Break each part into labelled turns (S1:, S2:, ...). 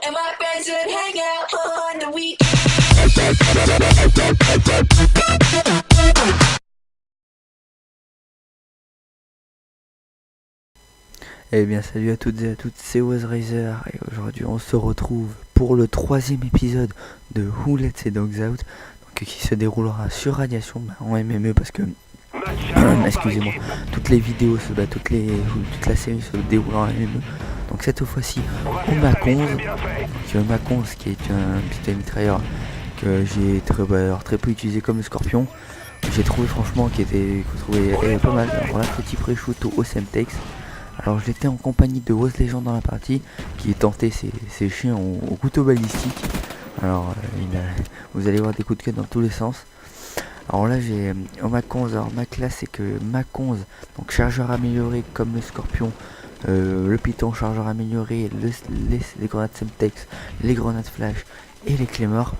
S1: and my friends would hang out on the weekend.
S2: Eh bien salut à toutes et à tous, c'est WazRaiser et aujourd'hui on se retrouve pour le 3e épisode de Who Let the Dogs Out, donc, qui se déroulera sur Radiation en MME parce que excusez-moi, toutes les vidéos toute la série se déroulera en MME. Donc cette fois-ci au Mac 11, Mac 11 qui est un pistolet mitrailleur que j'ai très peu utilisé comme le Scorpion. J'ai trouvé franchement qu'il était pas mal. Alors là, petit pré-shoot au Semtex. Alors j'étais en compagnie de Woz Legend dans la partie qui tentait ses chiens au couteau balistique. Alors vous allez voir des coups de queue dans tous les sens. Alors là j'ai au Mac 11, alors ma classe c'est que Mac 11, donc chargeur amélioré comme le Scorpion, le Python chargeur amélioré, les grenades Semtex, les grenades flash et les Claymore.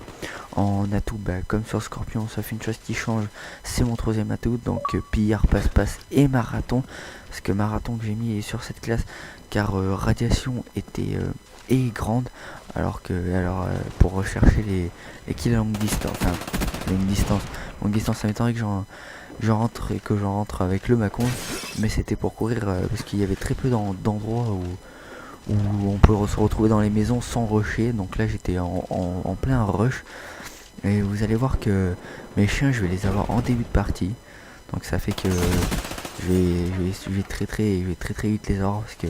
S2: En atout, comme sur Scorpion, sauf une chose qui change, c'est mon 3e atout, donc pillard, passe-passe et marathon. Parce que marathon que j'ai mis est sur cette classe, car radiation était grande, alors pour rechercher les kills à longue distance, enfin longue distance, ça m'étonnerait que j'en rentre avec le Mac 11, mais c'était pour courir parce qu'il y avait très peu d'endroits où on peut se retrouver dans les maisons sans rusher. Donc là j'étais en plein rush. Et vous allez voir que mes chiens, je vais les avoir en début de partie. Donc ça fait que je vais très vite les avoir. Parce que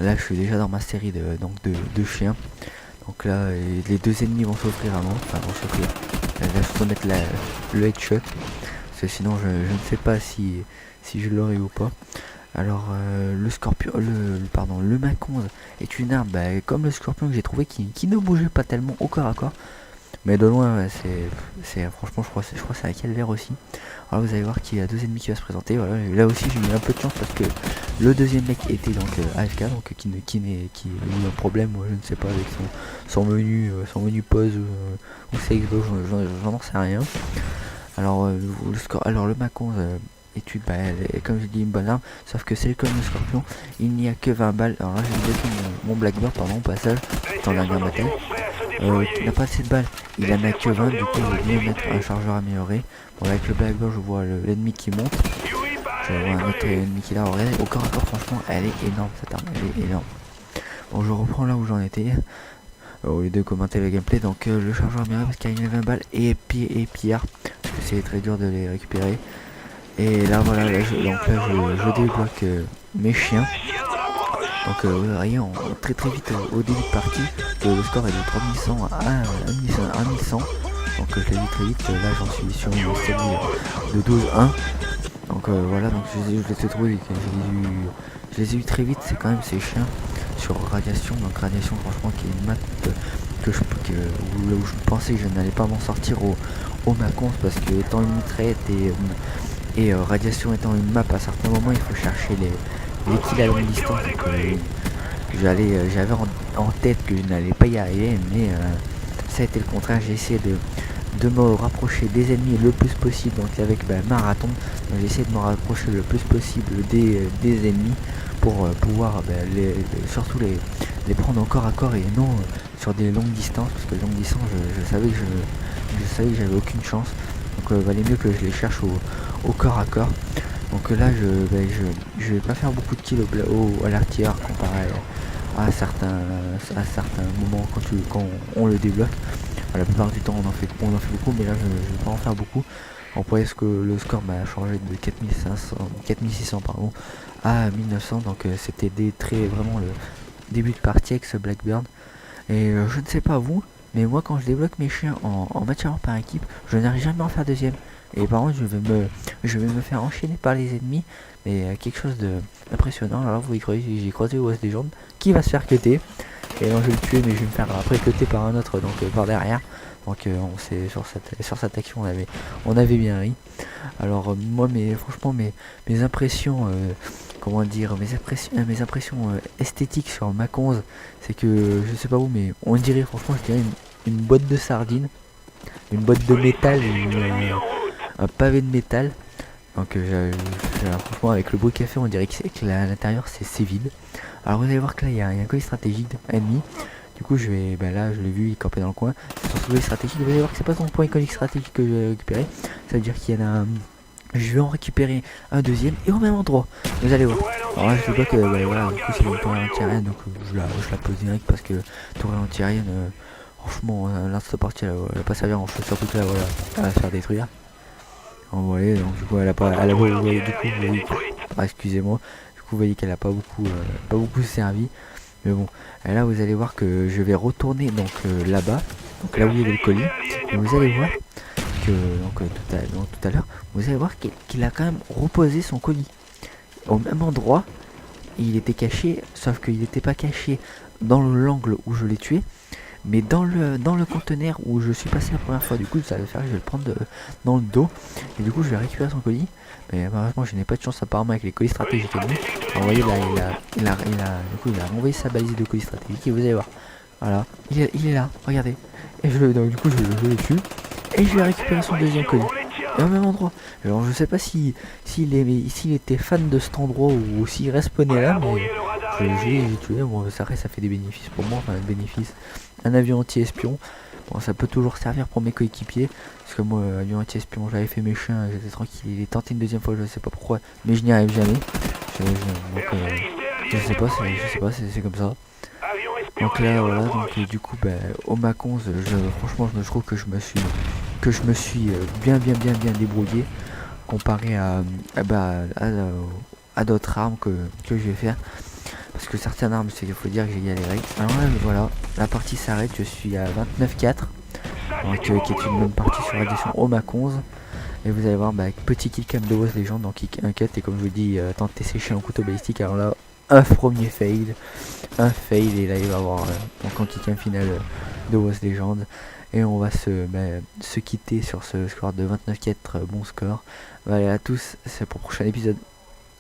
S2: là, je suis déjà dans ma série de chiens. Donc là, les deux ennemis vont s'offrir à moi. Enfin, vont s'offrir. Là, je vais mettre le headshot. Parce que sinon, je ne sais pas si je l'aurai ou pas. Alors, le Scorpion, le Mac 11 est une arme comme le Scorpion que j'ai trouvé qui ne bougeait pas tellement au corps à corps. Mais de loin, c'est franchement, je crois que c'est un calvaire aussi. Alors vous allez voir qu'il y a deux ennemis qui va se présenter. Voilà, là aussi j'ai eu un peu de chance parce que le deuxième mec était donc AFK, donc qui a eu un problème, je ne sais pas, avec son menu pause ou c'est Xbox, j'en sais rien. Alors le Mac 11 étude, comme je dis, une bonne arme, sauf que c'est comme le Scorpion, il n'y a que 20 balles. Alors là j'ai laissé mon Blackbird, pardon, au passage, dans la dernière bataille. Il n'a pas assez de balles, il en a que 20, du coup je vais mettre un chargeur amélioré. Bon, avec le Blackbird je vois l'ennemi qui monte, je vois un autre ennemi qui est là, au corps à corps franchement elle est énorme cette arme, elle est énorme. Bon, je reprends là où j'en étais, au lieu de commenter le gameplay. Donc le chargeur amélioré parce qu'il y a 20 balles et pillard, parce que c'est très dur de les récupérer. Et là voilà, je débloque mes chiens. Donc vous voyez très vite au début de partie que le score est de 3100 à 1100. Donc je l'ai vu très vite, là j'en suis sur une série de 12-1. Donc voilà, donc je les ai trouvés, je les ai eu très vite, c'est quand même ces chiens sur Radiation. Donc Radiation franchement qui est une map où je pensais que je n'allais pas m'en sortir au Mac 11 parce que étant une mitraillette et Radiation étant une map, à certains moments il faut chercher les kills à longue distance. J'avais en tête que je n'allais pas y arriver, mais ça a été le contraire. J'ai essayé de me rapprocher des ennemis le plus possible, donc avec marathon, j'ai essayé de me rapprocher le plus possible des ennemis pour pouvoir surtout les prendre encore à corps et non sur des longues distances, parce que longue distance je savais que j'avais aucune chance. Donc valait mieux que je les cherche au corps à corps. Donc là je vais pas faire beaucoup de kills à l'artilleur comparé à certains moments quand on le débloque. La plupart du temps on en fait beaucoup, mais là je vais pas en faire beaucoup. On pourrait que le score m'a changé de 4600 pardon, à 1900, donc c'était vraiment le début de partie avec ce Blackbird. Et je ne sais pas vous, mais moi quand je débloque mes chiens en match par équipe, je n'arrive jamais à en faire deuxième. Et par contre je vais me faire enchaîner par les ennemis, mais quelque chose d'impressionnant. Alors vous y croyez, j'ai croisé Woz Legend qui va se faire cutter. Et non, je vais le tuer, mais je vais me faire après cutter par un autre, donc par derrière. Donc on sait sur cette action on avait bien ri. Alors moi franchement mes impressions comment dire mes impressions esthétiques sur le Mac 11, c'est que je sais pas où, mais on dirait franchement une boîte de sardines, une boîte de métal, un pavé de métal. Donc franchement avec le bruit qu'il a fait on dirait que à l'intérieur c'est vide. Alors vous allez voir que là il y a un colis stratégique ennemi. Du coup je vais, là je l'ai vu, il campait dans le coin. C'est son colis stratégique, vous allez voir que c'est pas son point iconique stratégique que j'ai récupéré. Ça veut dire qu'il y en a un... Je vais en récupérer un deuxième et au même endroit. Vous allez voir. Alors là je vois que voilà, du coup c'est une tourelle anti-aérienne, donc je la pose direct parce que tourelle anti-aérienne, franchement là cette partie elle va pas servir en chose, surtout que là voilà, elle va se faire détruire. Vous voyez, donc du coup elle a pas, vous voyez, du coup vous voyez, excusez-moi, du coup vous voyez qu'elle a pas beaucoup servi. Mais bon, et là vous allez voir que je vais retourner donc là-bas, donc là où il y avait le colis, et vous allez voir que donc tout à l'heure, vous allez voir qu'il a quand même reposé son colis au même endroit. Il était caché, sauf qu'il n'était pas caché dans l'angle où je l'ai tué, mais dans le conteneur où je suis passé la première fois. Du coup ça va faire que je vais le prendre dans le dos, et du coup je vais récupérer son colis. Mais malheureusement je n'ai pas de chance apparemment avec les colis stratégiques ennemis. Alors, vous voyez là du coup il a renvoyé sa balise de colis stratégique et vous allez voir. Voilà, il est là, regardez. Et donc, du coup je le tue et je vais récupérer son deuxième colis. Et au même endroit. Alors je sais pas s'il était fan de cet endroit ou s'il respawnait là, mais j'ai tué. Bon, ça fait des bénéfices pour moi, enfin des bénéfices. Un avion anti-espion, bon ça peut toujours servir pour mes coéquipiers. Parce que moi, avion anti-espion, j'avais fait mes chiens, j'étais tranquille. Il est tenté une deuxième fois, je sais pas pourquoi, mais je n'y arrive jamais. Donc je sais pas, c'est comme ça. Donc là voilà, donc du coup au Maconze, franchement je trouve que je me suis bien débrouillé comparé à d'autres armes que je vais faire, parce que certaines armes, c'est qu'il faut dire que j'ai galéré. Alors là voilà, la partie s'arrête, je suis à 29-4, donc qui est une bonne partie sur radiation au Maconze. Et vous allez voir petit killcam de Woz Legend, donc kick 1 cut, et comme je vous dis, tenter sécher en couteau balistique. Alors là un premier fail, et là il va y avoir donc un kick final de Woz Legend. Et on va se quitter sur ce score de 29-4, bon score. Allez à tous, c'est pour le prochain épisode.